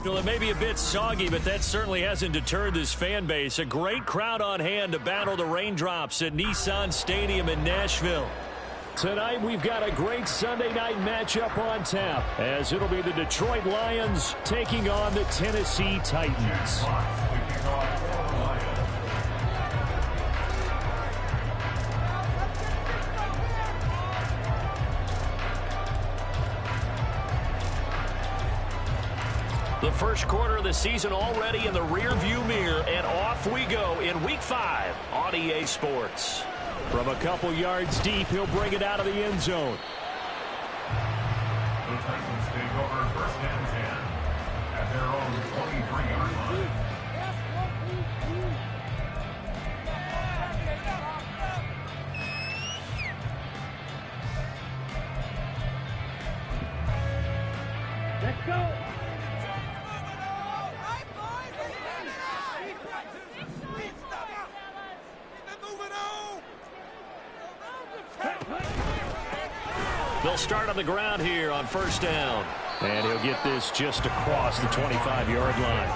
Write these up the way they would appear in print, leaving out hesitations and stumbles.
Well, it may be a bit soggy, but that certainly hasn't deterred this fan base. A great crowd on hand to battle the raindrops at Nissan Stadium in Nashville. Tonight, we've got a great Sunday night matchup on tap, as it'll be the Detroit Lions taking on the Tennessee Titans. The first quarter of the season already in the rearview mirror, and off we go in Week 5 on EA Sports. From a couple yards deep, he'll bring it out of the end zone. The Titans take over first and 10 at their own 23-yard line. Let's go. They'll start on the ground here on first down. And he'll get this just across the 25-yard line.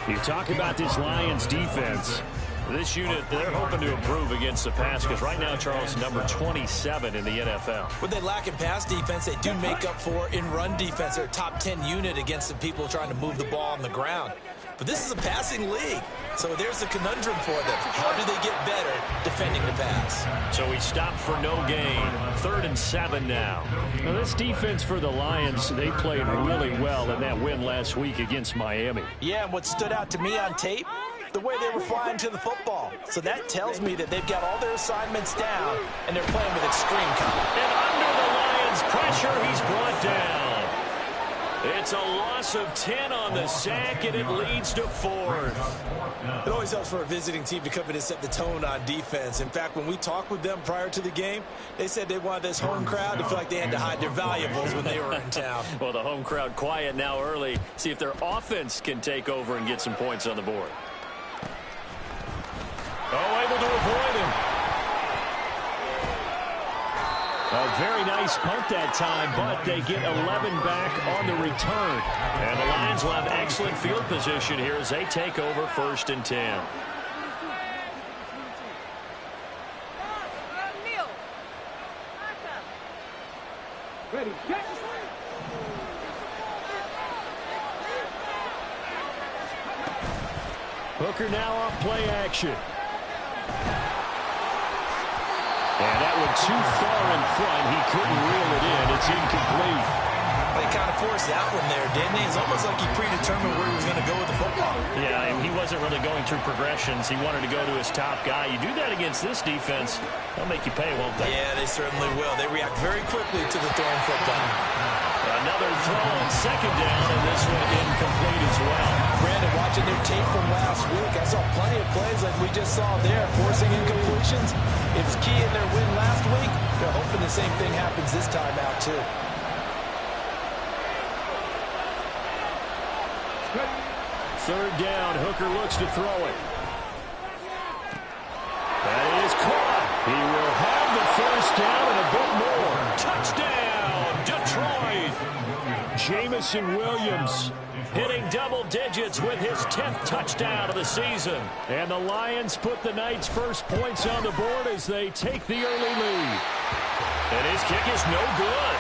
You talk about this Lions defense. This unit, they're hoping to improve against the pass because right now, Charles, number 27 in the NFL. What they lack in pass defense, they do make up for in run defense. They're a top 10 unit against the people trying to move the ball on the ground. But this is a passing league, so there's a conundrum for them. How do they get better defending the pass? So he stopped for no gain. 3rd and 7 now. Now, this defense for the Lions, they played really well in that win last week against Miami. Yeah, and what stood out to me on tape, the way they were flying to the football. So that tells me that they've got all their assignments down, and they're playing with extreme confidence. And under the Lions' pressure, he's brought down. It's a loss of 10 on the sack, and it leads to 4th. It always helps for a visiting team to come in and set the tone on defense. In fact, when we talked with them prior to the game, they said they wanted this home crowd to feel like they had to hide their valuables when they were in town. Well, the home crowd quiet now early. See if their offense can take over and get some points on the board. Oh, able to avoid him. A very nice punt that time, but they get 11 back on the return. And the Lions will have excellent field position here as they take over 1st and 10. Ready, catch. Hooker now off play action. And that one too far in front. He couldn't reel it in. It's incomplete. They kind of forced that one there, didn't they? It's almost like he predetermined where he was going to go with the football. Yeah, and he wasn't really going through progressions. He wanted to go to his top guy. You do that against this defense, they'll make you pay, won't they? Yeah, they certainly will. They react very quickly to the thrown football. Another throw on 2nd down, and this one incomplete as well. Brandon, watching their tape from last week, I saw plenty of plays like we just saw there, forcing incompletions. It was key in their win last week. They're hoping the same thing happens this time out, too. Third down, Hooker looks to throw it. That is caught. He will have the first down and a bit more. Touchdown, Detroit! Jamison Williams hitting double digits with his 10th touchdown of the season. And the Lions put the night's first points on the board as they take the early lead. And his kick is no good.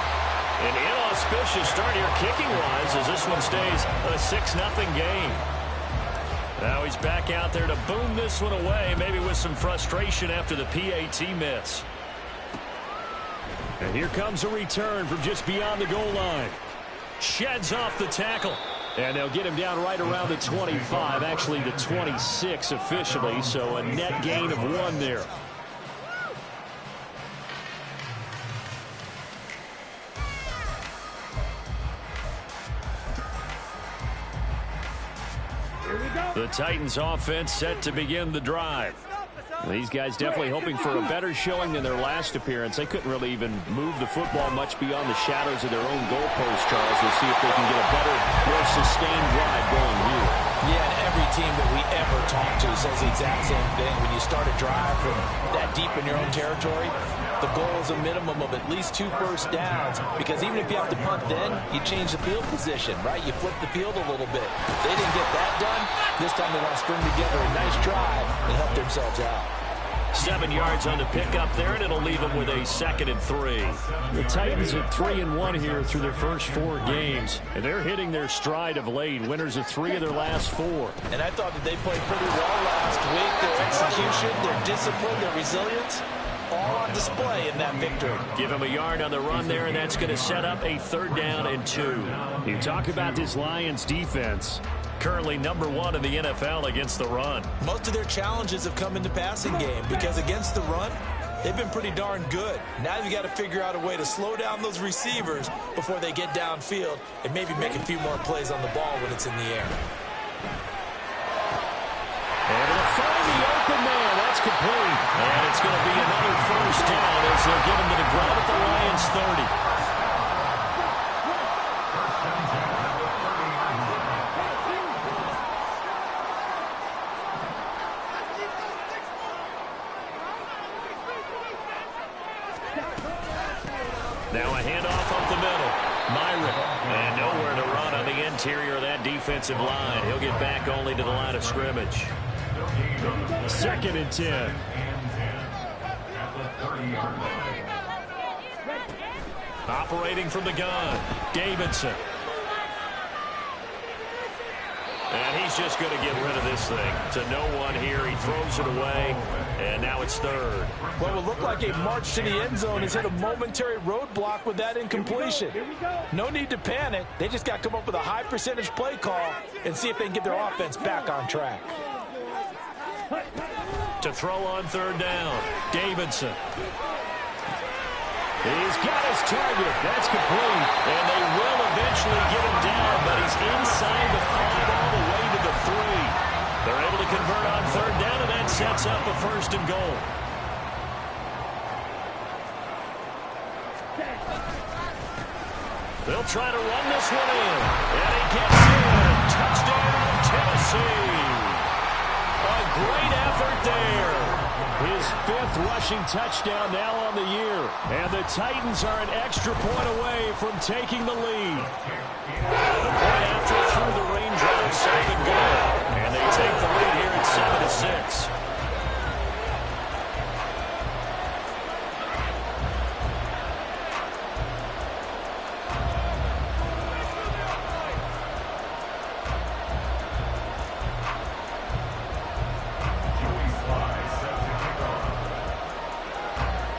An inauspicious start here kicking-wise as this one stays a 6-0 game. Now he's back out there to boom this one away, maybe with some frustration after the PAT miss. And here comes a return from just beyond the goal line. Sheds off the tackle. And they'll get him down right around the 25, actually the 26 officially, so a net gain of 1 there. The Titans offense set to begin the drive. These guys definitely hoping for a better showing than their last appearance. They couldn't really even move the football much beyond the shadows of their own goalpost, Charles. We'll see if they can get a better, more sustained drive going here. Yeah, and every team that we ever talk to says the exact same thing. When you start a drive from that deep in your own territory, The goal is a minimum of at least 2 first downs, because even if you have to punt then, you change the field position, right? You flip the field a little bit. They didn't get that done. This time they want to string together a nice drive and help themselves out. 7 yards on the pickup there, and it'll leave them with a 2nd and 3. The Titans at 3-1 here through their first 4 games, and they're hitting their stride of late. Winners of 3 of their last 4. And I thought that they played pretty well last week. Their execution, their discipline, their resilience, all on display in that victory. Give him a yard on the run there, and that's going to set up a 3rd down and 2. You talk about this Lions defense. Currently number 1 in the NFL against the run. Most of their challenges have come in the passing game because against the run, they've been pretty darn good. Now you've got to figure out a way to slow down those receivers before they get downfield and maybe make a few more plays on the ball when it's in the air. And they'll find the open man. That's complete. And it's going to be another 1st down as they'll get him to the ground at the Lions 30. Now a handoff up the middle. Myron. And nowhere to run on the interior of that defensive line. He'll get back only to the line of scrimmage. 2nd and 10. Operating from the gun. Davidson. And he's just going to get rid of this thing. To no one here. He throws it away. And now it's 3rd. What will look like a march to the end zone has hit a momentary roadblock with that incompletion. No need to panic. They just got to come up with a high percentage play call and see if they can get their offense back on track. To throw on 3rd down. Davidson. He's got his target. That's complete. And they will eventually get him down, but he's inside the 5 all the way to the 3. They're able to convert on 3rd down, and that sets up a 1st and goal. They'll try to run this one in. And he gets it. Touchdown, Tennessee. A great effort there. His 5th rushing touchdown now on the year. And the Titans are an extra point away from taking the lead. The point after through the raindrops, 2nd goal. And they take the lead here at 7-6.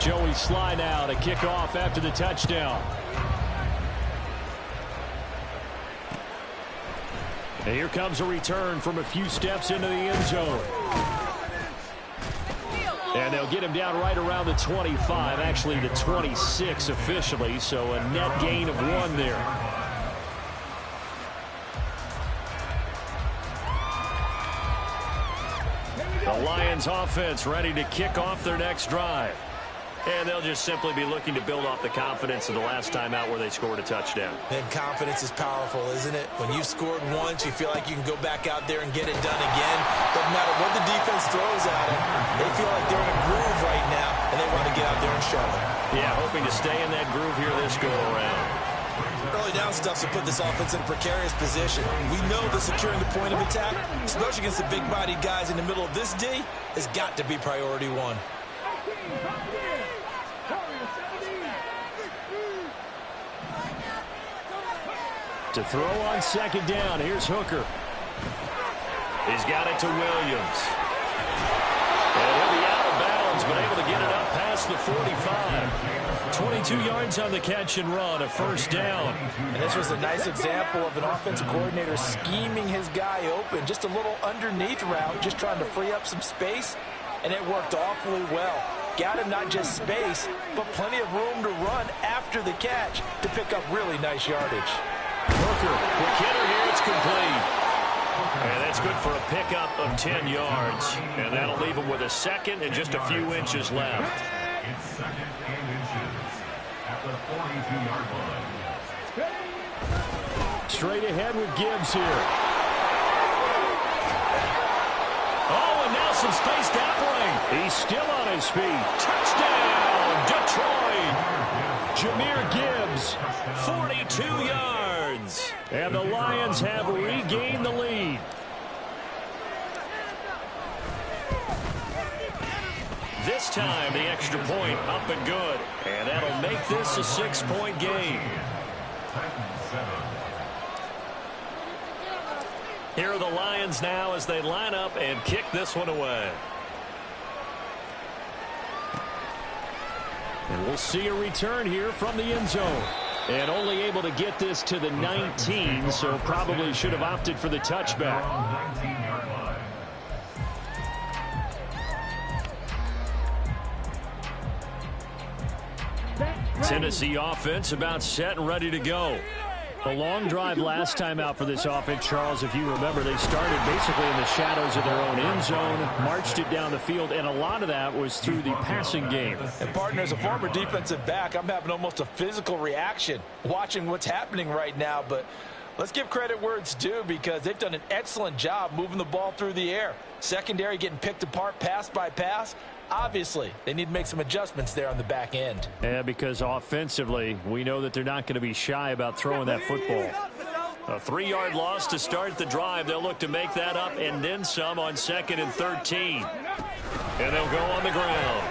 Joey Sly now to kick off after the touchdown. And here comes a return from a few steps into the end zone. And they'll get him down right around the 25, actually the 26 officially, so a net gain of 1 there. The Lions offense ready to kick off their next drive. And they'll just simply be looking to build off the confidence of the last time out where they scored a touchdown. And confidence is powerful, isn't it? When you've scored once, you feel like you can go back out there and get it done again. Doesn't matter what the defense throws at them. They feel like they're in a groove right now, and they want to get out there and show it. Yeah, hoping to stay in that groove here this go-around. Early down stuff to put this offense in a precarious position. We know that securing the point of attack, especially against the big-bodied guys in the middle of this D, has got to be priority 1. To throw on 2nd down, here's Hooker. He's got it to Williams. And he'll be out of bounds, but able to get it up past the 45. 22 yards on the catch and run, a 1st down. And this was a nice example of an offensive coordinator scheming his guy open. Just a little underneath route, just trying to free up some space, and it worked awfully well. Got him not just space, but plenty of room to run after the catch to pick up really nice yardage. Hooker, quick hitter here, it's complete. And that's good for a pickup of 10 yards. And that'll leave him with a 2nd and just a few inches left. It's 2nd and inches at the 42-yard line. Straight ahead with Gibbs here. Oh, and now some space to operate. He's still on his feet. Touchdown, Detroit. Jahmyr Gibbs, 42 yards. And the Lions have regained the lead. This time, the extra point up and good. And that'll make this a 6-point game. Here are the Lions now as they line up and kick this one away. And we'll see a return here from the end zone. And only able to get this to the 19, so probably should have opted for the touchback. Tennessee offense about set and ready to go. A long drive last time out for this offense, Charles. If you remember, they started basically in the shadows of their own end zone, marched it down the field, and a lot of that was through the passing game. And, partner, as a former defensive back, I'm having almost a physical reaction watching what's happening right now. But let's give credit where it's due because they've done an excellent job moving the ball through the air. Secondary getting picked apart pass by pass. Obviously, they need to make some adjustments there on the back end. Yeah, because offensively, we know that they're not going to be shy about throwing that football. A 3-yard loss to start the drive. They'll look to make that up and then some on 2nd and 13. And they'll go on the ground.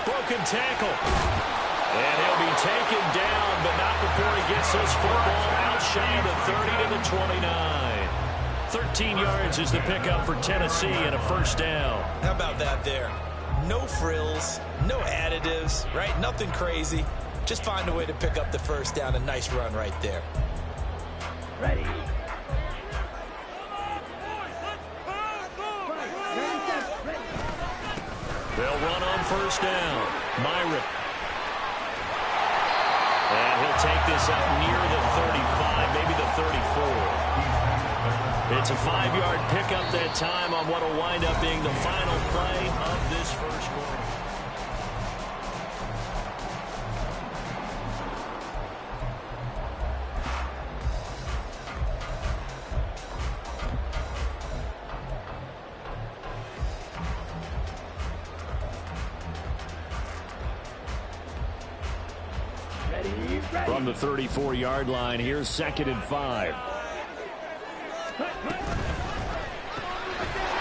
Broken tackle. And he'll be taken down, but not before he gets this football out shy of the 30 to the 29. 13 yards is the pickup for Tennessee and a first down. How about that there? No frills, no additives, right? Nothing crazy. Just find a way to pick up the first down. A nice run right there. Ready. They'll run on first down. Myrick. And he'll take this up near the 35, maybe the 34. It's a 5-yard pickup that time on what will wind up being the final play of this first quarter. From the 34-yard line, here's 2nd and 5.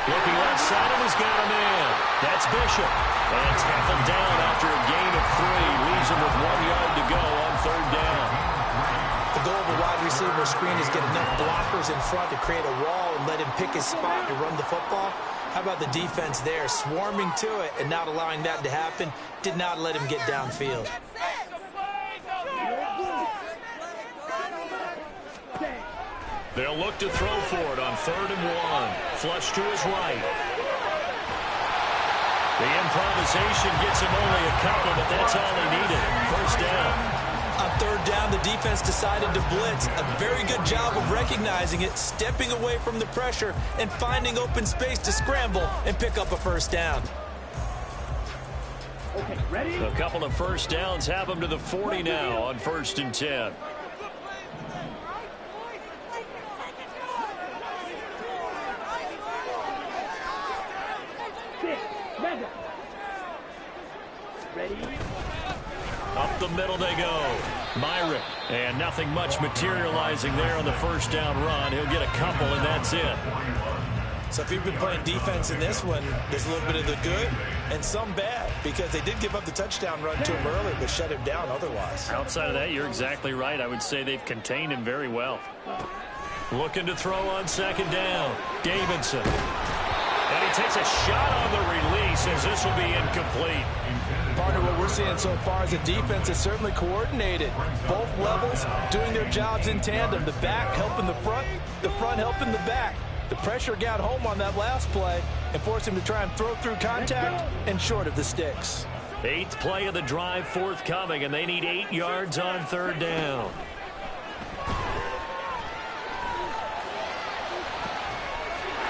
Looking left side, and he's got a man. That's Bishop. And tackled down after a gain of 3. Leaves him with 1 yard to go on 3rd down. The goal of a wide receiver screen is get enough blockers in front to create a wall and let him pick his spot to run the football. How about the defense there, swarming to it and not allowing that to happen? Did not let him get downfield. They'll look to throw for it on 3rd and 1. Flush to his right. The improvisation gets him only a couple, but that's all he needed. First down. On 3rd down, the defense decided to blitz. A very good job of recognizing it, stepping away from the pressure, and finding open space to scramble and pick up a first down. Okay, ready? A couple of first downs have him to the 40 now on 1st and 10. Ready? Up the middle they go. Myrick. And nothing much materializing there on the first down run. He'll get a couple, and that's it. So if you've been playing defense in this one, there's a little bit of the good and some bad because they did give up the touchdown run to him earlier but shut him down otherwise. Outside of that, you're exactly right. I would say they've contained him very well. Looking to throw on 2nd down. Davidson. And he takes a shot on the release as this will be incomplete. Part of what we're seeing so far is a defense is certainly coordinated. Both levels doing their jobs in tandem. The back helping the front helping the back. The pressure got home on that last play and forced him to try and throw through contact and short of the sticks. 8th play of the drive forthcoming, and they need 8 yards on 3rd down.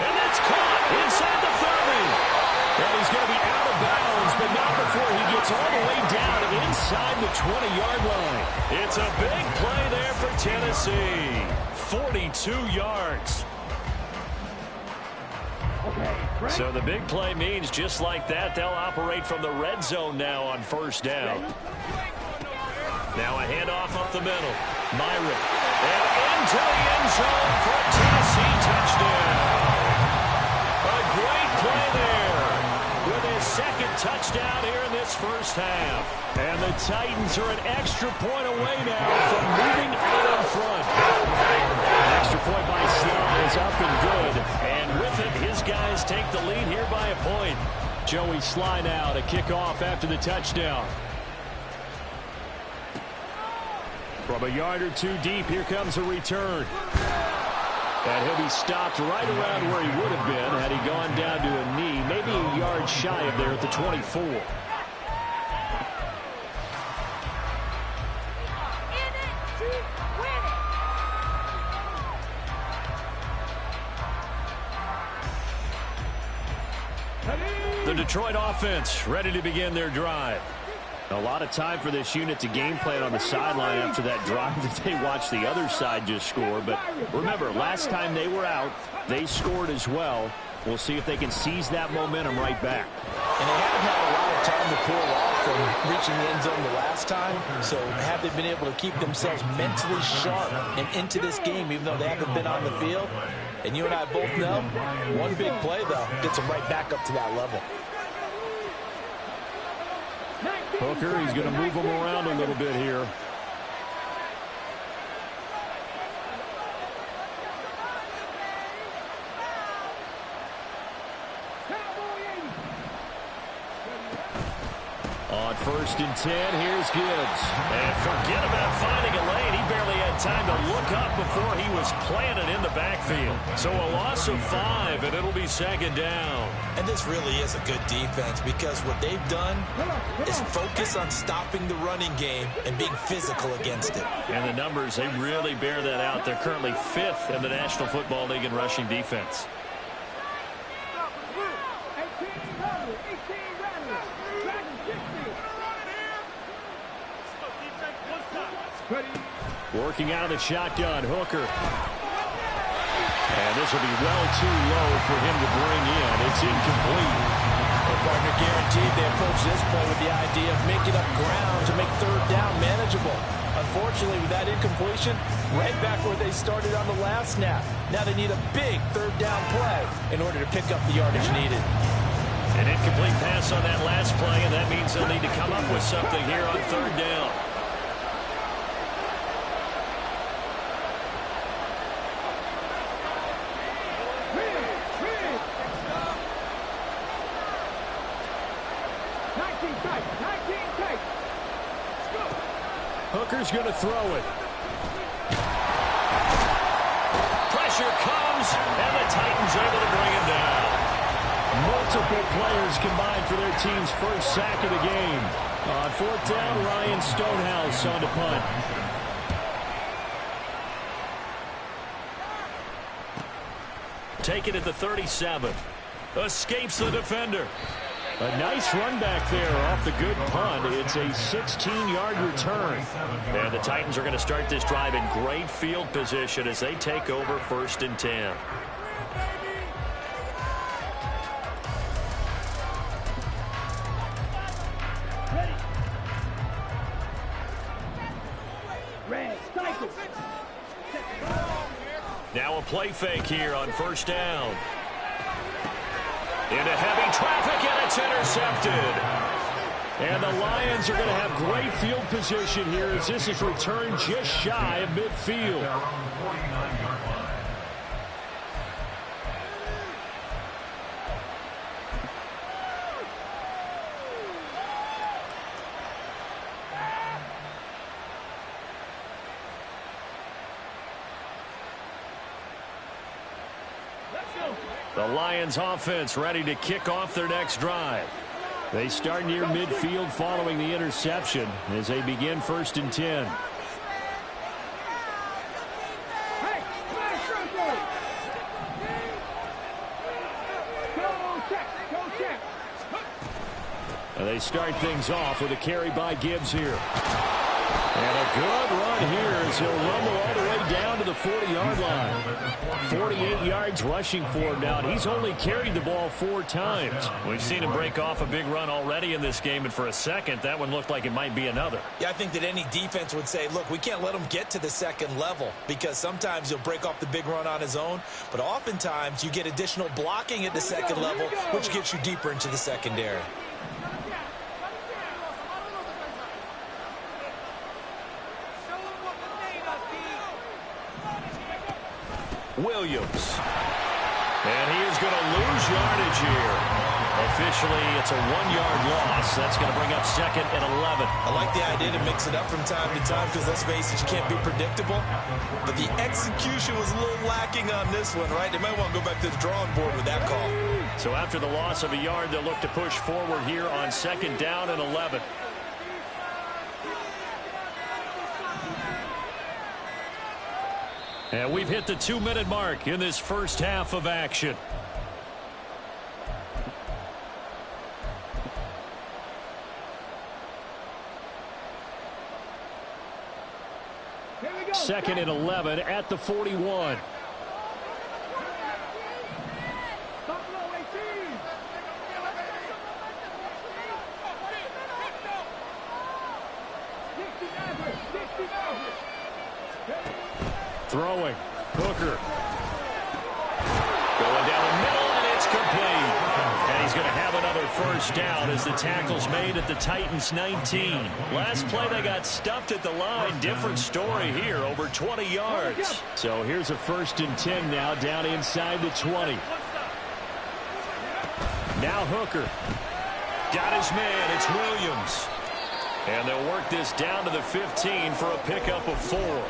And that's caught inside the 30. And he's going to be out of bounds, but not before he gets all the way down inside the 20-yard line. It's a big play there for Tennessee. 42 yards. Okay. So the big play means just like that, they'll operate from the red zone now on first down. Now a handoff up the middle. Myron. And into the end zone for a Tennessee touchdown. A great play there with his second touchdown here in this first half. And the Titans are an extra point away now from moving out in front. Extra point by Sly is up and good. And with it, his guys take the lead here by a point. Joey Sly now to kick off after the touchdown. From a yard or two deep, here comes a return. And he'll be stopped right around where he would have been had he gone down to a knee, maybe a yard shy of there at the 24. The Detroit offense ready to begin their drive. A lot of time for this unit to game plan on the sideline after that drive that they watched the other side just score. But remember, last time they were out, they scored as well. We'll see if they can seize that momentum right back. And they haven't had a lot of time to pull off from reaching the end zone the last time. So have they been able to keep themselves mentally sharp and into this game, even though they haven't been on the field? And you and I both know, one big play, though, gets them right back up to that level. Hooker, he's going to move him around a little bit here. On 1st and 10, here's Gibbs. And forget about finding a lane. He barely had time to look up before he was planted in the backfield. So a loss of 5, and it'll be 2nd down. And this really is a good defense because what they've done is focus on stopping the running game and being physical against it. And the numbers, they really bear that out. They're currently 5th in the National Football League in rushing defense. Working out of the shotgun, Hooker. And this will be well too low for him to bring in. It's incomplete. The partner guaranteed they approach this play with the idea of making up ground to make 3rd down manageable. Unfortunately, with that incompletion, right back where they started on the last snap. Now they need a big 3rd down play in order to pick up the yardage needed. An incomplete pass on that last play, and that means they'll need to come up with something here on 3rd down. Hooker's going to throw it. Pressure comes, and the Titans able to bring him down. Multiple players combined for their team's first sack of the game. On 4th down, Ryan Stonehouse on to punt. Take it at the 37. Escapes the defender. A nice run back there off the good punt. It's a 16-yard return. And the Titans are going to start this drive in great field position as they take over 1st and 10. Now a play fake here on 1st down. Into heavy traffic, and it's intercepted. And the Lions are going to have great field position here as this is returned just shy of midfield. The Lions offense ready to kick off their next drive. They start near midfield following the interception as they begin 1st and 10. And they start things off with a carry by Gibbs here. And a good run here as he'll rumble all the way down to the 40-yard line. 48 yards rushing for him now, and he's only carried the ball 4 times. We've seen him break off a big run already in this game, and for a second, that one looked like it might be another. Yeah, I think that any defense would say, look, we can't let him get to the second level because sometimes he'll break off the big run on his own, but oftentimes you get additional blocking at the second level, which gets you deeper into the secondary. Williams. And he is going to lose yardage here. Officially, it's a 1-yard loss. That's going to bring up second and 11. I like the idea to mix it up from time to time because, let's face it, you can't be predictable. But the execution was a little lacking on this one, right? They might want to go back to the drawing board with that call. So after the loss of a yard, they'll look to push forward here on second down and 11. And we've hit the 2-minute mark in this first half of action. Second and 11 at the 41. Throwing. Hooker. Going down the middle, and it's complete. And he's going to have another first down as the tackle's made at the Titans' 19. Last play, they got stuffed at the line. Different story here, over 20 yards. So here's a 1st and 10 now, down inside the 20. Now Hooker. Got his man. It's Williams. And they'll work this down to the 15 for a pickup of 4.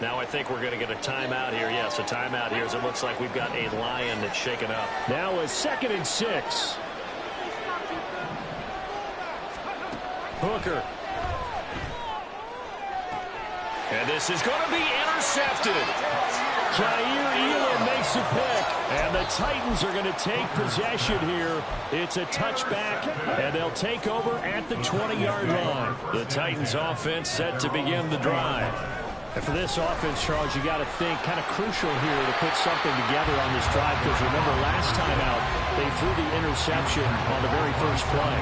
Now I think we're going to get a timeout here. Yes, a timeout here as it looks like we've got a Lion that's shaken up. Now a 2nd and 6. Hooker. And this is going to be intercepted. Jair Elam makes a pick. And the Titans are going to take possession here. It's a touchback, and they'll take over at the 20-yard line. The Titans offense set to begin the drive. And for this offense, Charles, you got to think kind of crucial here to put something together on this drive because remember last time out, they threw the interception on the very first play.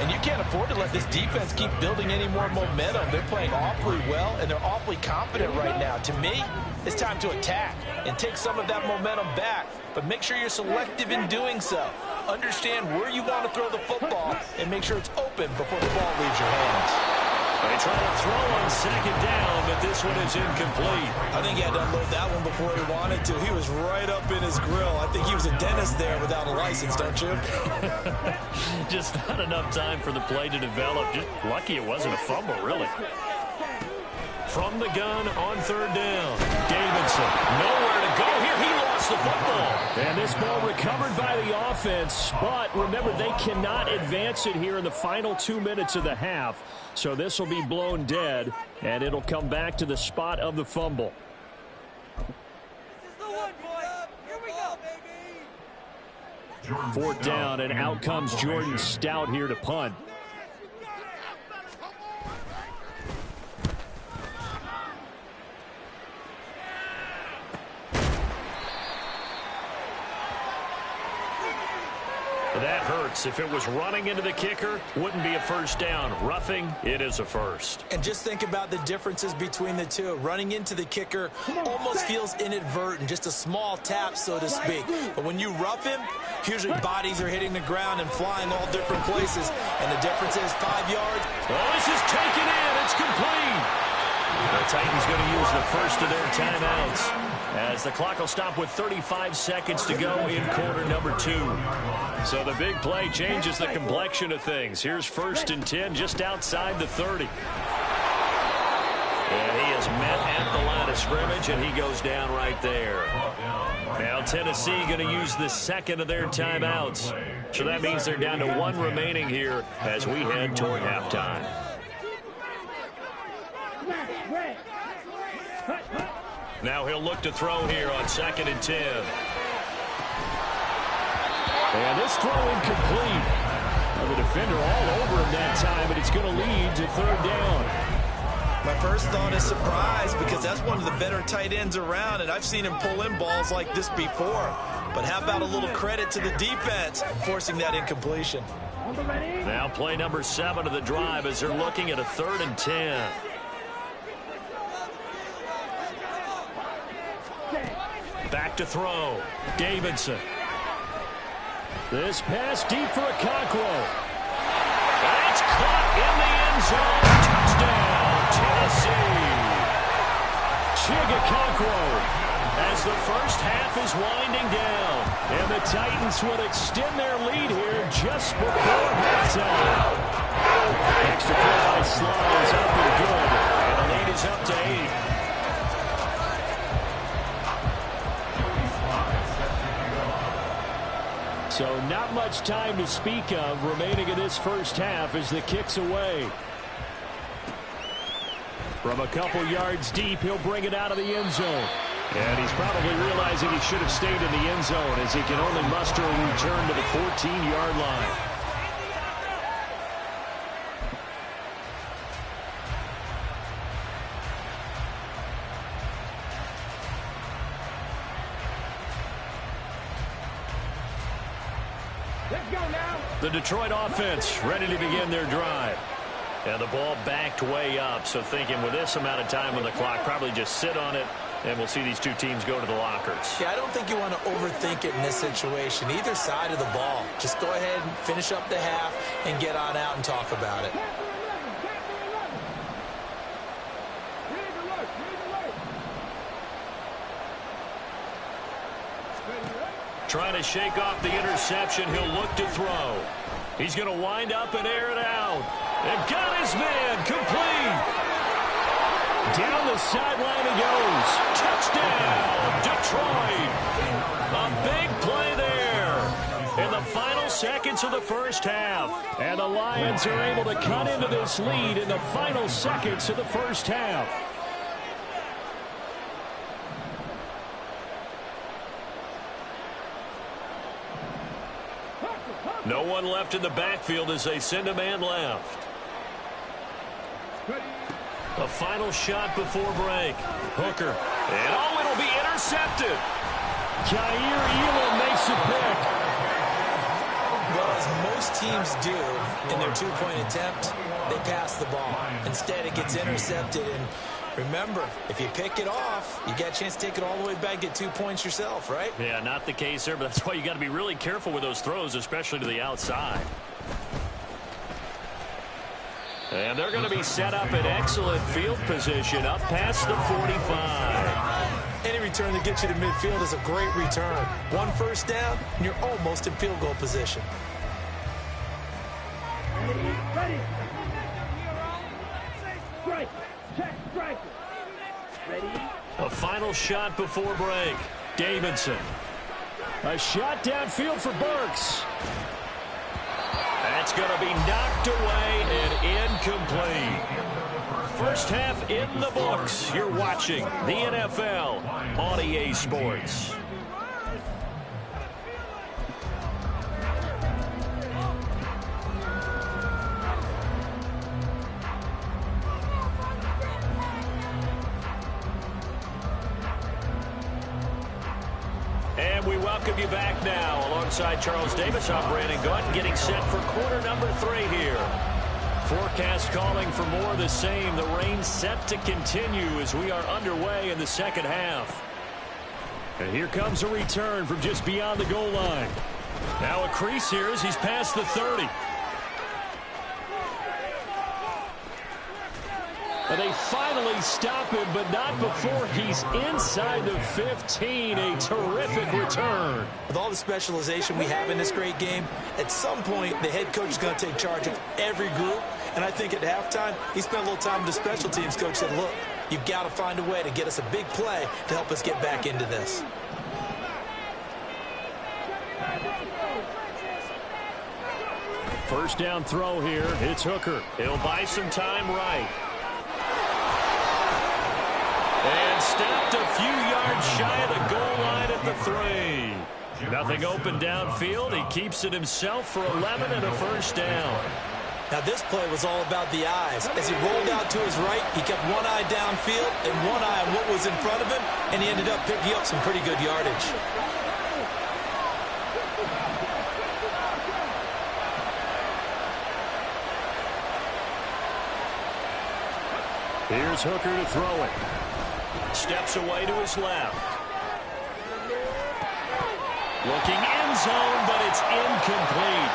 And you can't afford to let this defense keep building any more momentum. They're playing awfully well, and they're awfully confident right now. To me, it's time to attack and take some of that momentum back, but make sure you're selective in doing so. Understand where you want to throw the football and make sure it's open before the ball leaves your hands. They try to throw on second down, but this one is incomplete. I think he had to unload that one before he wanted to. He was right up in his grill. I think he was a dentist there without a license, don't you? Just not enough time for the play to develop. Just lucky it wasn't a fumble, really. From the gun on 3rd down. Davidson, nowhere to go here. He lost the football. And this ball recovered by the offense, but remember, they cannot advance it here in the final 2 minutes of the half. So this will be blown dead, and it'll come back to the spot of the fumble. This is the one, boy. Here we go, baby. 4th down, and out comes Jordan Stout here to punt. That hurts. If it was running into the kicker, wouldn't be a first down. Roughing, it is a first. And just think about the differences between the two. Running into the kicker almost feels inadvertent, just a small tap, so to speak. But when you rough him, usually bodies are hitting the ground and flying all different places. And the difference is 5 yards. Oh, this is taken in. It's complete. The Titans going to use the first of their timeouts as the clock will stop with 35 seconds to go in quarter number 2. So the big play changes the complexion of things. Here's 1st and 10 just outside the 30. And he is met at the line of scrimmage, and he goes down right there. Now Tennessee going to use the second of their timeouts. So that means they're down to 1 remaining here as we head toward halftime. Now he'll look to throw here on 2nd and 10. And this throw incomplete. Well, the defender all over him that time, but it's going to lead to 3rd down. My first thought is surprise, because that's one of the better tight ends around, and I've seen him pull in balls like this before. But how about a little credit to the defense forcing that incompletion? Now play number 7 of the drive as they're looking at a 3rd and 10. Back to throw. Davidson. This pass deep for a Okonkwo. It's caught in the end zone. Touchdown, Tennessee. Okonkwo. As the first half is winding down, and the Titans will extend their lead here just before halftime. Extra play by Sly is up and good, and the lead is up to 8. So not much time to speak of remaining in this first half as the kick's away. From a couple yards deep, he'll bring it out of the end zone. And he's probably realizing he should have stayed in the end zone as he can only muster a return to the 14-yard line. Let's go now. The Detroit offense ready to begin their drive. And the ball backed way up, so thinking with this amount of time on the clock, probably just sit on it, and we'll see these two teams go to the lockers. Yeah, I don't think you want to overthink it in this situation, either side of the ball. Just go ahead and finish up the half and get on out and talk about it. Trying to shake off the interception. He'll look to throw. He's going to wind up and air it out. And got his man complete. Down the sideline he goes. Touchdown, Detroit. A big play there in the final seconds of the first half. And the Lions are able to cut into this lead in the final seconds of the first half. No one left in the backfield as they send a man left. A final shot before break. Hooker. And oh, it'll be intercepted. Jair Elam makes a pick. Well, as most teams do in their two-point attempt, they pass the ball. Instead, it gets intercepted. And remember, if you pick it off, you get a chance to take it all the way back, get 2 points yourself, right? Yeah, not the case there, but that's why you got to be really careful with those throws, especially to the outside. And they're going to be set up in excellent field position up past the 45. Any return that gets you to midfield is a great return. 1 first down, and you're almost in field goal position. Ready. Strike. Check strike. Ready. A final shot before break. Davidson. A shot downfield for Burks. That's going to be knocked away and incomplete. First half in the books. You're watching the NFL on EA Sports. And we welcome you back now. Alongside Charles Davis, I'm Brandon Gaunt, getting set for quarter number 3 here. Forecast calling for more of the same. The rain set to continue as we are underway in the second half. And here comes a return from just beyond the goal line. Now a crease here as he's past the 30. And they finally stop him, but not before he's inside the 15. A terrific return. With all the specialization we have in this great game, at some point the head coach is going to take charge of every group. And I think at halftime, he spent a little time with the special teams coach, said, look, you've got to find a way to get us a big play to help us get back into this. First down throw here. It's Hooker. He'll buy some time right. And stepped a few yards shy of the goal line at the 3. Nothing open downfield. He keeps it himself for 11 and a first down. Now, this play was all about the eyes. As he rolled out to his right, he kept one eye downfield and one eye on what was in front of him, and he ended up picking up some pretty good yardage. Here's Hooker to throw it. Steps away to his left. Looking end zone, but it's incomplete.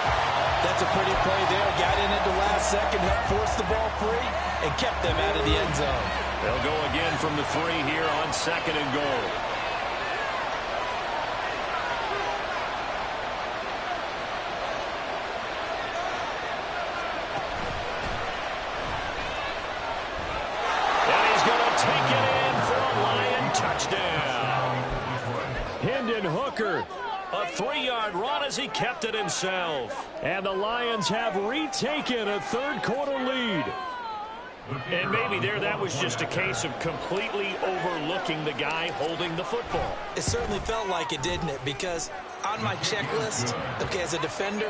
That's a pretty play there. Got in at the last second, helped force the ball free, and kept them out of the end zone. They'll go again from the 3 here on 2nd and goal. And he's going to take it in for a Lion touchdown. Hendon Hooker. A 3-yard run as he kept it himself. And the Lions have retaken a third-quarter lead. And maybe there that was just a case of completely overlooking the guy holding the football. It certainly felt like it, didn't it? Because on my checklist, okay, as a defender,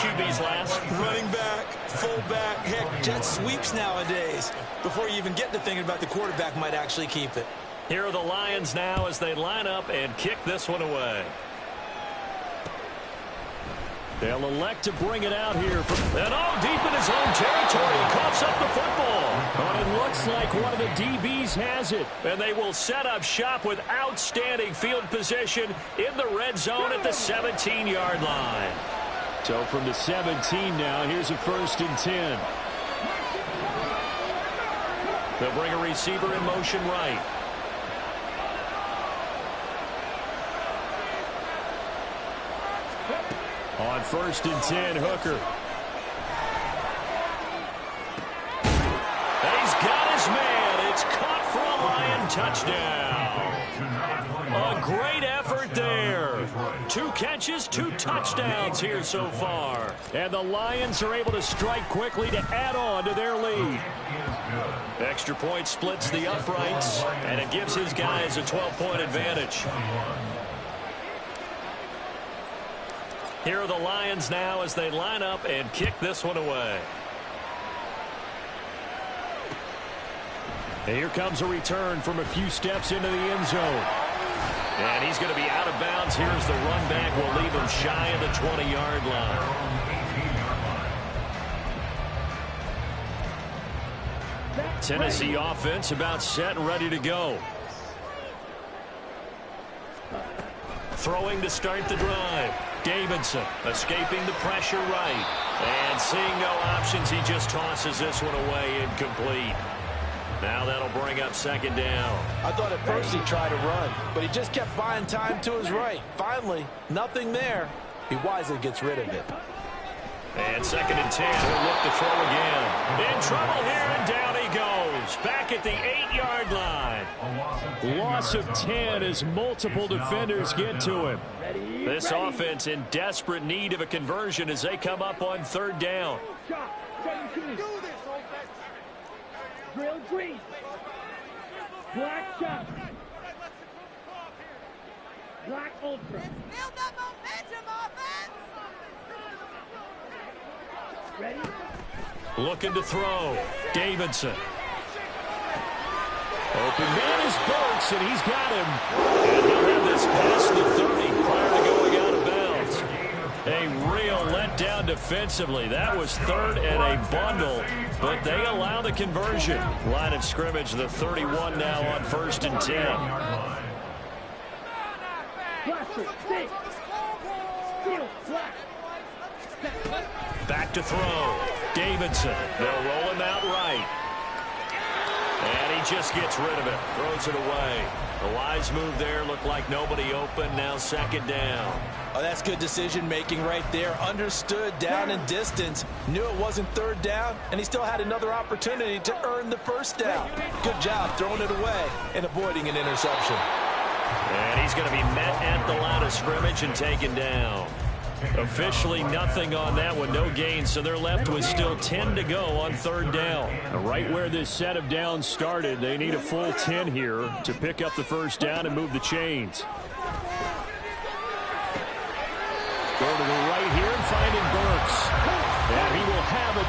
QB's last. running back, fullback, heck, jet sweeps nowadays. Before you even get to thinking about the quarterback might actually keep it. Here are the Lions now as they line up and kick this one away. They'll elect to bring it out here. And deep in his own territory, he coughs up the football. But it looks like one of the DBs has it. And they will set up shop with outstanding field position in the red zone at the 17-yard line. So from the 17 now, here's a 1st and 10. They'll bring a receiver in motion right. On 1st and 10, Hooker. And he's got his man. It's caught for a Lion touchdown. A great effort there. 2 catches, 2 touchdowns here so far. And the Lions are able to strike quickly to add on to their lead. Extra point splits the uprights, and it gives his guys a 12-point advantage. Here are the Lions now as they line up and kick this one away. And here comes a return from a few steps into the end zone. And he's going to be out of bounds. Here's the run back. Will leave him shy of the 20-yard line. Tennessee offense about set and ready to go. Throwing to start the drive. Davidson escaping the pressure right. And seeing no options, he just tosses this one away incomplete. Now that'll bring up 2nd down. I thought at first he tried to run, but he just kept buying time to his right. Finally, nothing there. He wisely gets rid of it. And 2nd and 10. He'll look to throw again. In trouble here, and down he goes. Back at the 8-yard line. Loss of 10 as multiple defenders get to him. This offense in desperate need of a conversion as they come up on 3rd down. Drill green. Black shot. Black ultra. Build up momentum, offense. Ready? Looking to throw. Davidson. Open man is Burks, and he's got him. And he'll have this past the 30 prior to going out of bounds. A real letdown defensively. That was 3rd and a bundle, but they allow the conversion. Line of scrimmage, the 31 now on 1st and 10. Cluster, six. Steal, black. Back to throw. Davidson. They'll roll him out right. And he just gets rid of it. Throws it away. A wise move there. Looked like nobody open. Now 2nd down. Oh, that's good decision-making right there. Understood down and distance. Knew it wasn't 3rd down, and he still had another opportunity to earn the 1st down. Good job throwing it away and avoiding an interception. And he's going to be met at the line of scrimmage and taken down. Officially nothing on that one, no gain, so they're left with still 10 to go on 3rd down. Right where this set of downs started, they need a full 10 here to pick up the 1st down and move the chains. Go to the right here and finding Burks. And he will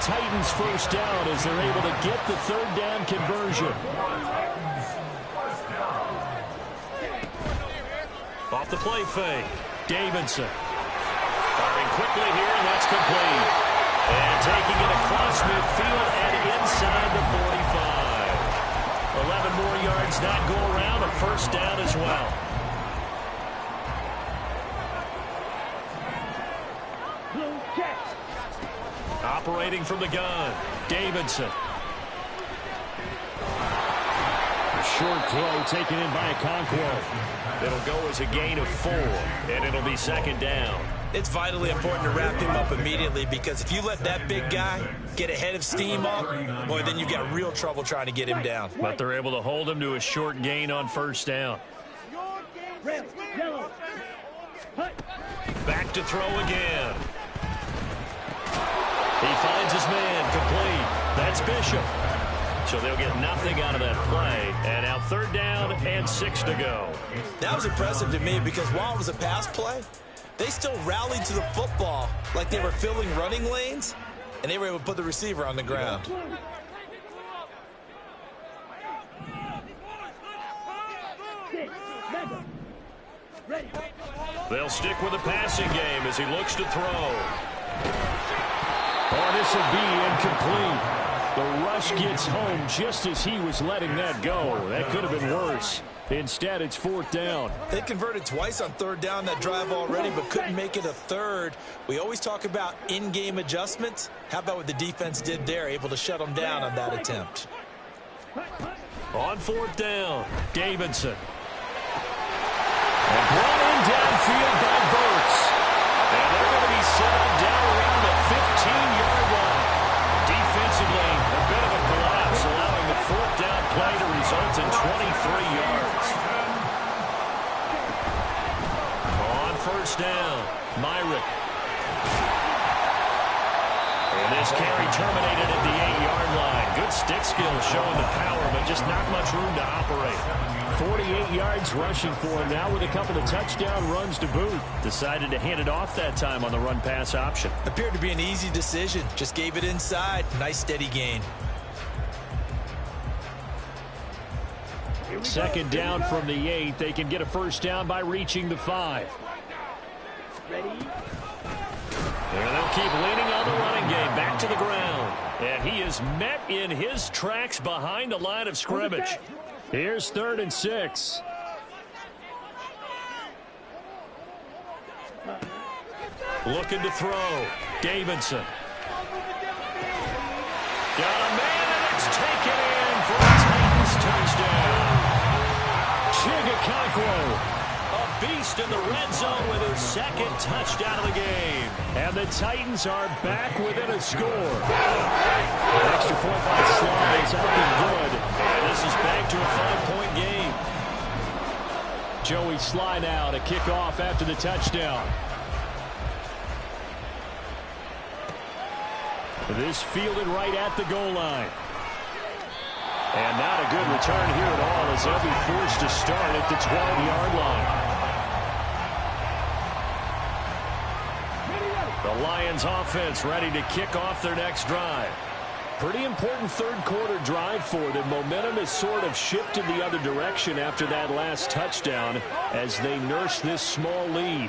Titans first down as they're able to get the third down conversion. Off the play fake. Davidson. Firing quickly here, and that's complete. And taking it across midfield and inside the 45. 11 more yards that go around, a first down as well. Operating from the gun, Davidson. A short throw taken in by Okonkwo. It'll go as a gain of 4, and it'll be second down. It's vitally important to wrap him up immediately, because if you let that big guy get ahead of steam up, boy, then you've got real trouble trying to get him down. But they're able to hold him to a short gain on first down. Back to throw again. He finds his man, complete. That's Bishop. So they'll get nothing out of that play. And now third down and 6 to go. That was impressive to me, because while it was a pass play, they still rallied to the football like they were filling running lanes, and they were able to put the receiver on the ground. They'll stick with the passing game as he looks to throw. Oh, this will be incomplete. The rush gets home just as he was letting that go. That could have been worse. Instead, it's fourth down. They converted twice on third down that drive already, but couldn't make it a third. We always talk about in-game adjustments. How about what the defense did there, able to shut them down on that attempt? On fourth down, Davidson. And brought in downfield by Burks. And they're going to be set up down around the 15-yard line. Defensively, a bit of a collapse, allowing the fourth down play to result in 23 yards. On first down, Myrick. And this carry terminated at the 8-yard line. Good stick skills showing the power, but just not much room to operate. 48 yards rushing for him now with a couple of touchdown runs to boot. Decided to hand it off that time on the run-pass option. Appeared to be an easy decision. Just gave it inside. Nice steady gain. Second down from the 8. They can get a first down by reaching the 5. And they'll keep leaning on the running game back to the ground. And he is met in his tracks behind the line of scrimmage. Here's 3rd and 6. Looking to throw. Davidson. Got a man, and it's taken in for a Titans touchdown. Okonkwo. A beast in the red zone with his second touchdown of the game. And the Titans are back within a score. Extra point by Sly is out and good. And this is back to a 5-point game. Joey Sly now to kick off after the touchdown. This fielded right at the goal line. And not a good return here at all as they'll be forced to start at the 12-yard line. The Lions offense ready to kick off their next drive. Pretty important third-quarter drive for them. Momentum has sort of shifted the other direction after that last touchdown as they nurse this small lead.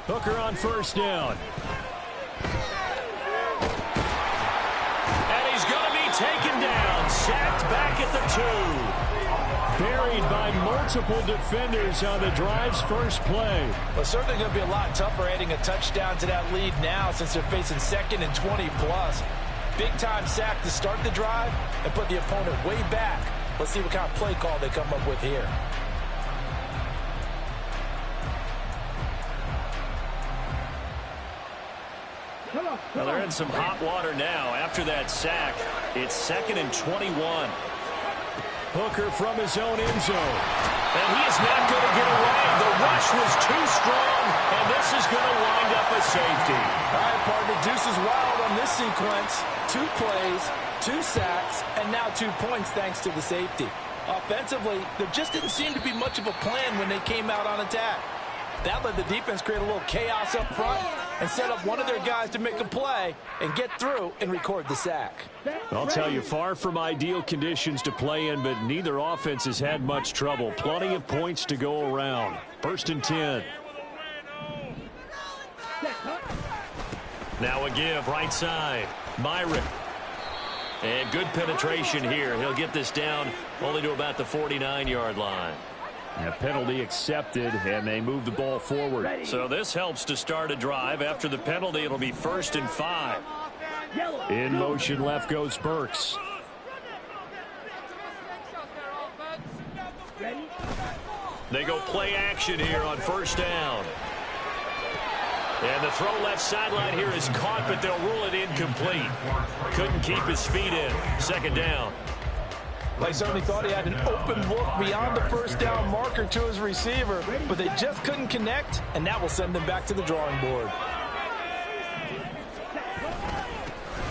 Hooker on first down. And he's going to be taken down. Sacked back at the 2. Buried by multiple defenders on the drive's first play. Well, certainly going to be a lot tougher adding a touchdown to that lead now since they're facing 2nd and 20+. Big-time sack to start the drive and put the opponent way back. Let's see what kind of play call they come up with here. Well, they're in some hot water now. After that sack, it's 2nd and 21. Hooker from his own end zone. And he is not going to get away. The rush was too strong, and this is going to wind up a safety. All right, partner, deuce is wild on this sequence. 2 plays, 2 sacks, and now 2 points thanks to the safety. Offensively, there just didn't seem to be much of a plan when they came out on attack. That let the defense create a little chaos up front and set up one of their guys to make a play and get through and record the sack. I'll tell you, far from ideal conditions to play in, but neither offense has had much trouble. Plenty of points to go around. 1st and 10. Now a give right side. Myrick. And good penetration here. He'll get this down only to about the 49-yard line. A penalty accepted, and they move the ball forward. So this helps to start a drive. After the penalty, it'll be 1st and 5. In motion left goes Burks. They go play action here on 1st down. And the throw left sideline here is caught, but they'll rule it incomplete. Couldn't keep his feet in. 2nd down. They certainly thought he had an open look beyond the 1st down marker to his receiver, but they just couldn't connect, and that will send them back to the drawing board.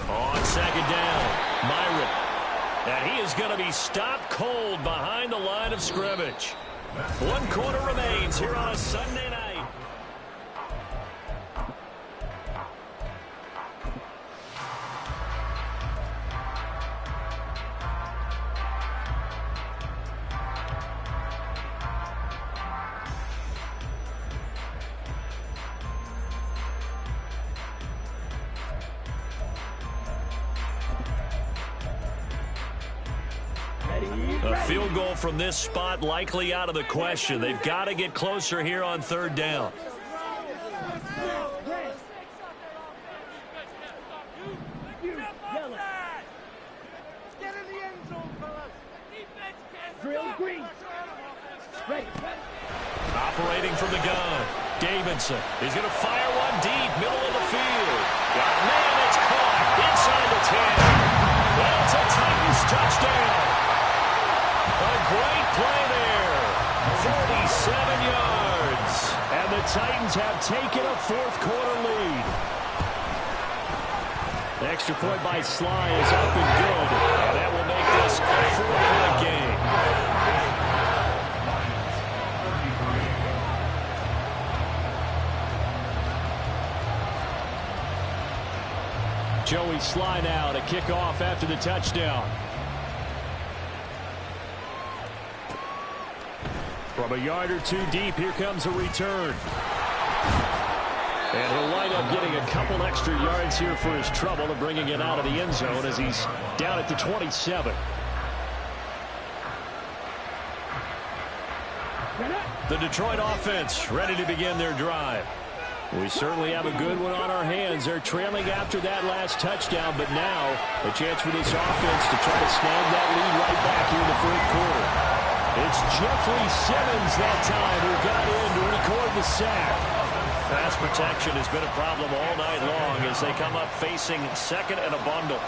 On 2nd down, Myrick. And he is going to be stopped cold behind the line of scrimmage. 1 quarter remains here on a Sunday night. A field goal from this spot likely out of the question. They've got to get closer here on 3rd down. Operating from the gun, Davidson. He's going to fire one deep, middle of the field. Man, it's caught inside the 10. Well, it's a Titans touchdown. A great play there. 47 yards. And the Titans have taken a 4th quarter lead. The extra point by Sly is up and good. And that will make this a 4-point game. Joey Sly now to kick off after the touchdown. From a yard or 2 deep, here comes a return. And he'll wind up getting a couple extra yards here for his trouble of bringing it out of the end zone as he's down at the 27. The Detroit offense ready to begin their drive. We certainly have a good one on our hands. They're trailing after that last touchdown, but now a chance for this offense to try to snag that lead right back here in the 4th quarter. It's Jeffrey Simmons that time who got in to record the sack. Pass protection has been a problem all night long as they come up facing 2nd and a bundle.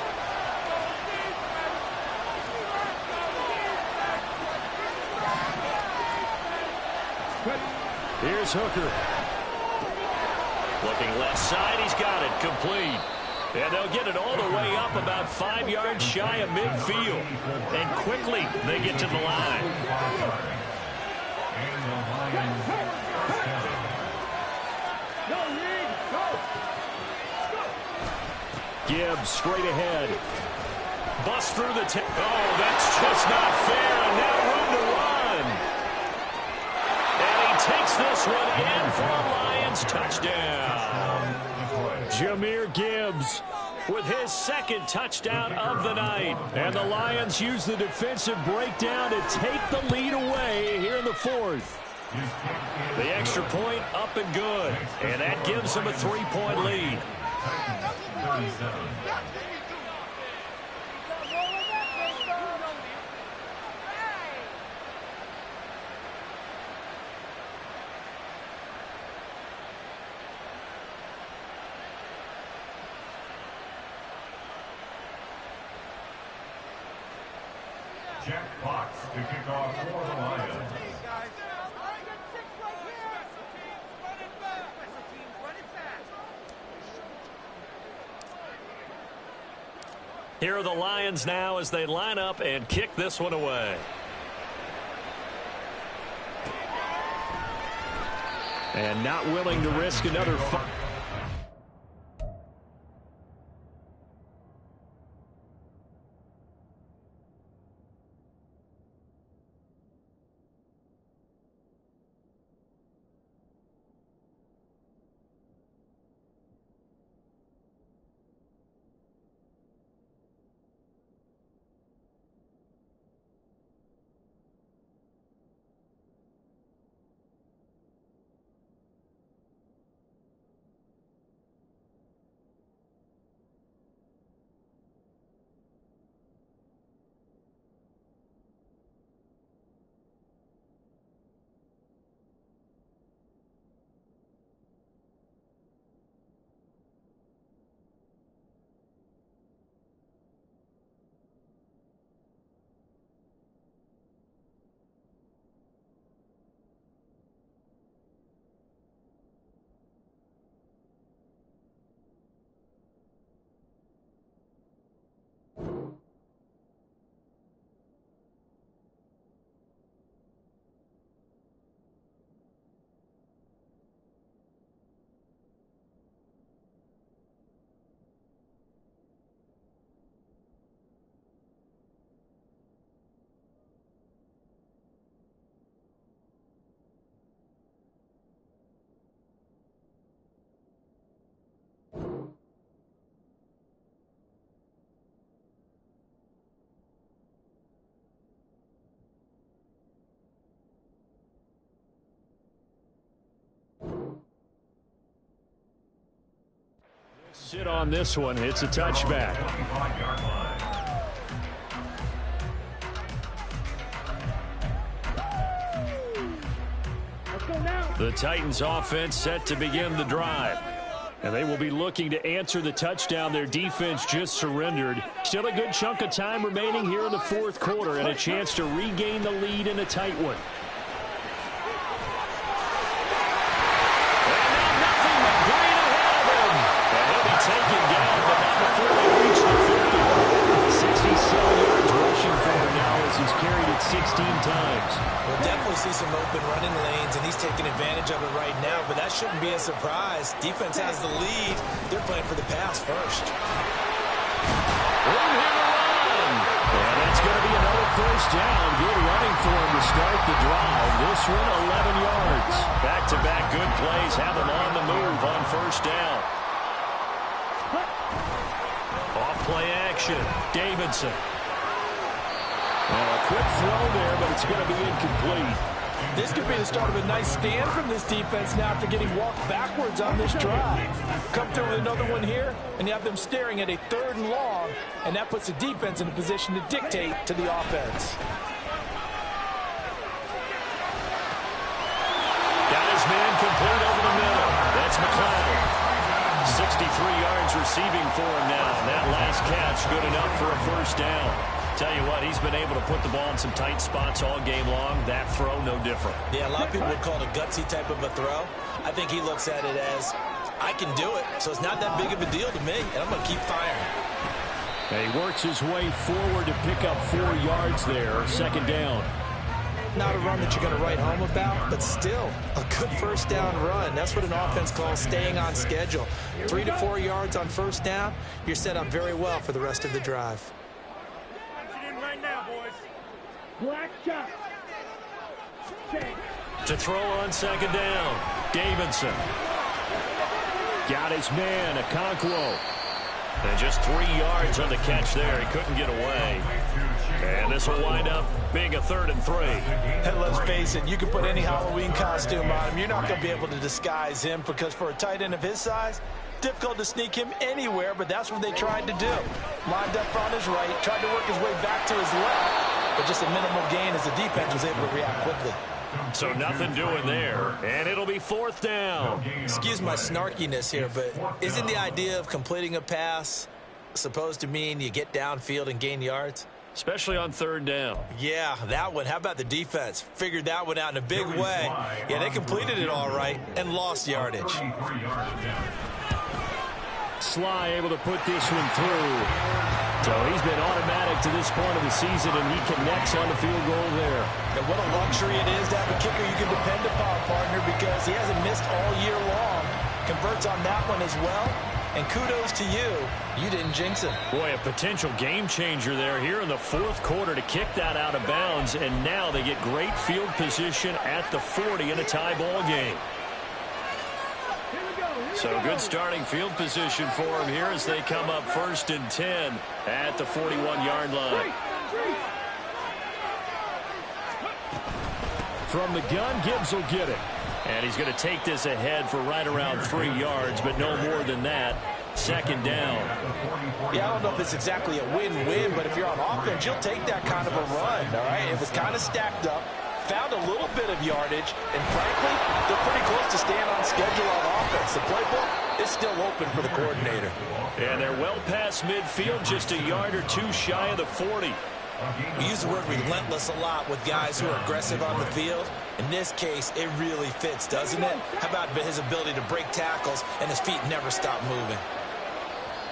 Here's Hooker. Looking left side, he's got it, complete. And they'll get it all the way up about 5 yards shy of midfield. And quickly, they get to the line. Gibbs straight ahead. Bust through the tape. Oh, that's just not fair. And now room to run. And he takes this one in for a Lions touchdown. Jahmyr Gibbs with his 2nd touchdown of the night. And the Lions use the defensive breakdown to take the lead away here in the 4th. The extra point up and good. And that gives them a 3-point lead. Jack Fox. to kick off for the Lions. Here are the Lions now as they line up and kick this one away. And not willing to risk another fight. Sit on this one. It's a touchback. The Titans offense set to begin the drive. And they will be looking to answer the touchdown their defense just surrendered. Still a good chunk of time remaining here in the fourth quarter and a chance to regain the lead in a tight one. Taken down, but not before they reach the 50. 67 yards rushing for him now as he's carried it 16 times. We'll definitely see some open running lanes, and he's taking advantage of it right now, but that shouldn't be a surprise. Defense has the lead. They're playing for the pass first. Room here to run. And that's going to be another first down. Good running for him to start the drive. This one, 11 yards. Back-to-back good plays have him on the move on first down. Off-play action. Davidson. A quick throw there, but it's going to be incomplete. This could be the start of a nice stand from this defense now after getting walked backwards on this drive. Come through with another one here, and you have them staring at a 3rd and long, and that puts the defense in a position to dictate to the offense. Got his man complete over the middle. That's McLeod. 63 yards receiving for him now. That last catch good enough for a first down. Tell you what, he's been able to put the ball in some tight spots all game long. That throw, no different. Yeah, a lot of people would call it a gutsy type of a throw. I think he looks at it as, I can do it, so it's not that big of a deal to me, and I'm going to keep firing. And he works his way forward to pick up 4 yards there, second down. Not a run that you're going to write home about, but still a good first down run. That's what an offense calls staying on schedule. 3 to 4 yards on first down, you're set up very well for the rest of the drive. Right now, boys. Black shot. To throw on second down, Davidson. Got his man, Okonkwo. And just 3 yards on the catch there. He couldn't get away. And this will wind up being a 3rd and 3. And let's face it, you can put any Halloween costume on him. You're not going to be able to disguise him because for a tight end of his size, difficult to sneak him anywhere, but that's what they tried to do. Lined up on his right, tried to work his way back to his left, but just a minimal gain as the defense was able to react quickly. So nothing doing there, and it'll be 4th down. Excuse my snarkiness here, but isn't the idea of completing a pass supposed to mean you get downfield and gain yards? especially on third down. Yeah, that one. How about the defense? Figured that one out in a big way. Yeah, they completed it all right and lost yardage. Sly able to put this one through. So he's been automatic to this point of the season, and he connects on the field goal there. And what a luxury it is to have a kicker you can depend upon, partner, because he hasn't missed all year long. Converts on that one as well. And kudos to you. You didn't jinx him. Boy, a potential game changer there here in the fourth quarter to kick that out of bounds. And now they get great field position at the 40 in a tie ball game. So good starting field position for him here as they come up 1st and 10 at the 41-yard line. From the gun, Gibbs will get it. And he's going to take this ahead for right around 3 yards, but no more than that. 2nd down. Yeah, I don't know if it's exactly a win-win, but if you're on offense, you'll take that kind of a run, all right? It was kind of stacked up, found a little bit of yardage, and frankly, they're pretty close to staying on schedule on offense. The playbook is still open for the coordinator. And they're well past midfield, just a yard or two shy of the 40. We use the word relentless a lot with guys who are aggressive on the field. In this case, it really fits, doesn't it? How about his ability to break tackles and his feet never stop moving?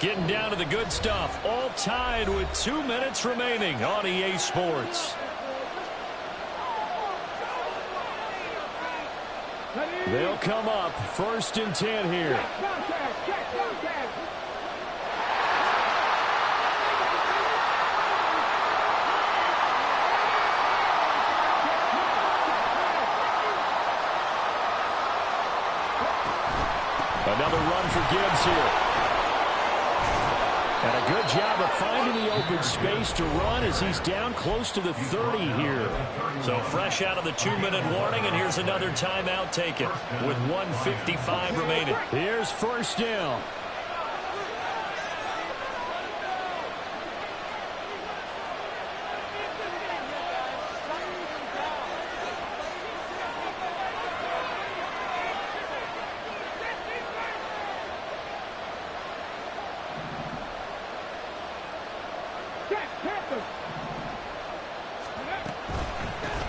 Getting down to the good stuff. All tied with 2 minutes remaining on EA Sports. They'll come up 1st and 10 here. Another run for Gibbs here. And a good job of finding the open space to run as he's down close to the 30 here. So fresh out of the 2-minute warning, and here's another timeout taken with 1:55 remaining. Here's 1st down.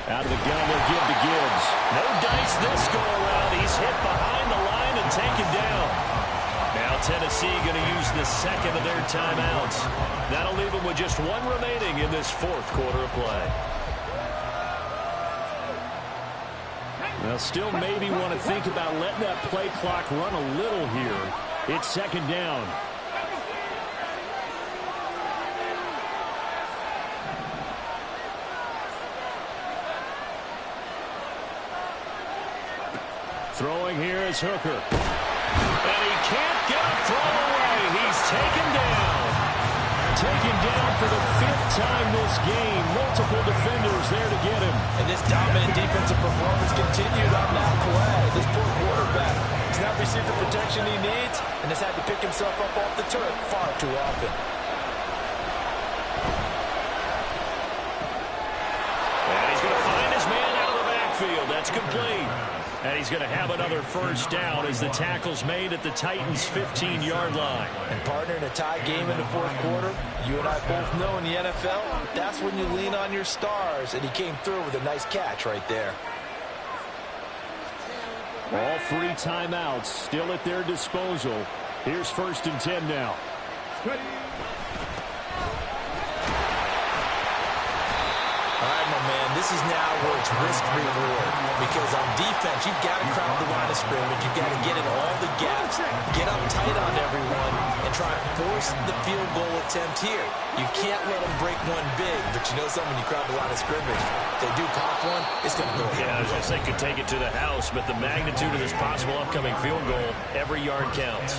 Out of the gun, they'll give to Gibbs. No dice this go around. He's hit behind the line and taken down. Now Tennessee going to use the 2nd of their timeouts. That'll leave them with just 1 remaining in this 4th quarter of play. They'll still maybe want to think about letting that play clock run a little here. It's 2nd down. Throwing here is Hooker. And he can't get a throw away. He's taken down. Taken down for the 5th time this game. Multiple defenders there to get him. And this dominant defensive performance continued on that play. This poor quarterback has not received the protection he needs and has had to pick himself up off the turf far too often. And he's going to find his man out of the backfield. That's complete. And he's going to have another 1st down as the tackle's made at the Titans' 15-yard line. And partner, in a tie game in the 4th quarter, you and I both know in the NFL, that's when you lean on your stars. And he came through with a nice catch right there. All 3 timeouts still at their disposal. Here's 1st and 10 now. All right, my man, this is now where it's risk-reward. Because on defense, you've got to crowd the line of scrimmage. You've got to get in all the gaps, get up tight on everyone, and try to force the field goal attempt here. You can't let them break one big, but you know something, when you crowd the line of scrimmage, if they do pop one, it's going to go in. Yeah, I was just saying could take it to the house, but the magnitude of this possible upcoming field goal, every yard counts.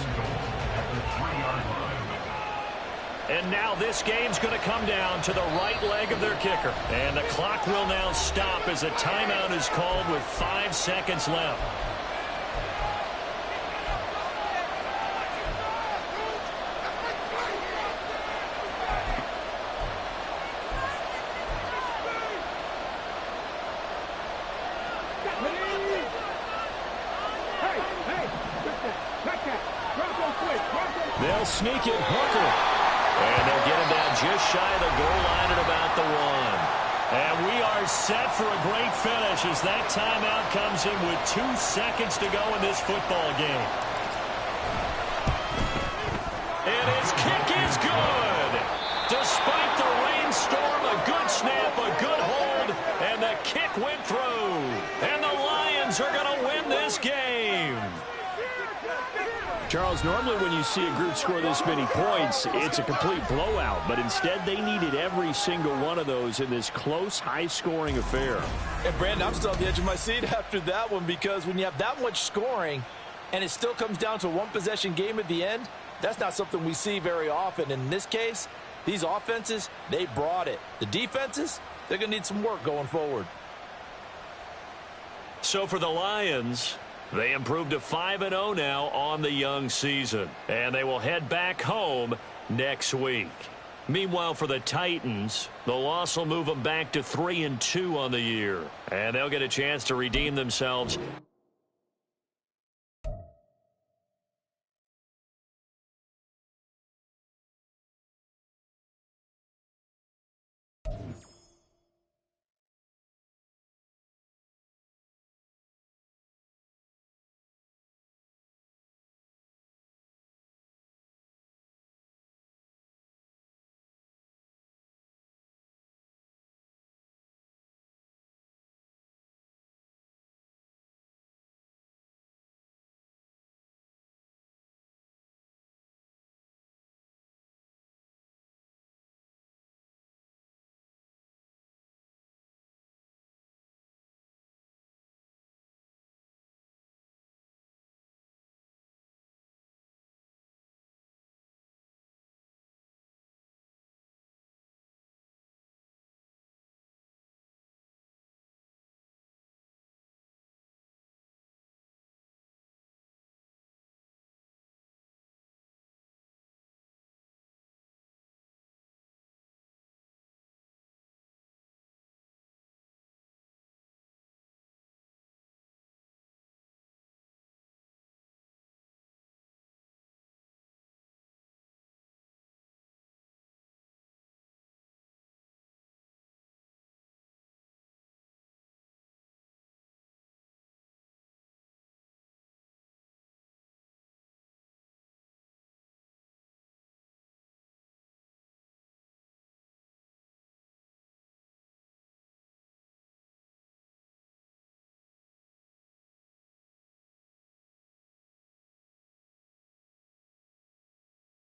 And now this game's going to come down to the right leg of their kicker. And the clock will now stop as a timeout is called with 5 seconds left. They'll sneak it. Hooker. And they'll get him down just shy of the goal line at about the 1. And we are set for a great finish as that timeout comes in with 2 seconds to go in this football game. And his kick is good. Despite the rainstorm, a good snap, a good hold, and the kick went through. And the Lions are going to win this game. Charles, normally when you see a group score this many points, it's a complete blowout. But instead, they needed every single one of those in this close, high-scoring affair. And, Brandon, I'm still on the edge of my seat after that one because when you have that much scoring and it still comes down to a one-possession game at the end, that's not something we see very often. In this case, these offenses, they brought it. The defenses, they're going to need some work going forward. So for the Lions, they improved to 5-0 now on the young season. And they will head back home next week. Meanwhile, for the Titans, the loss will move them back to 3-2 on the year. And they'll get a chance to redeem themselves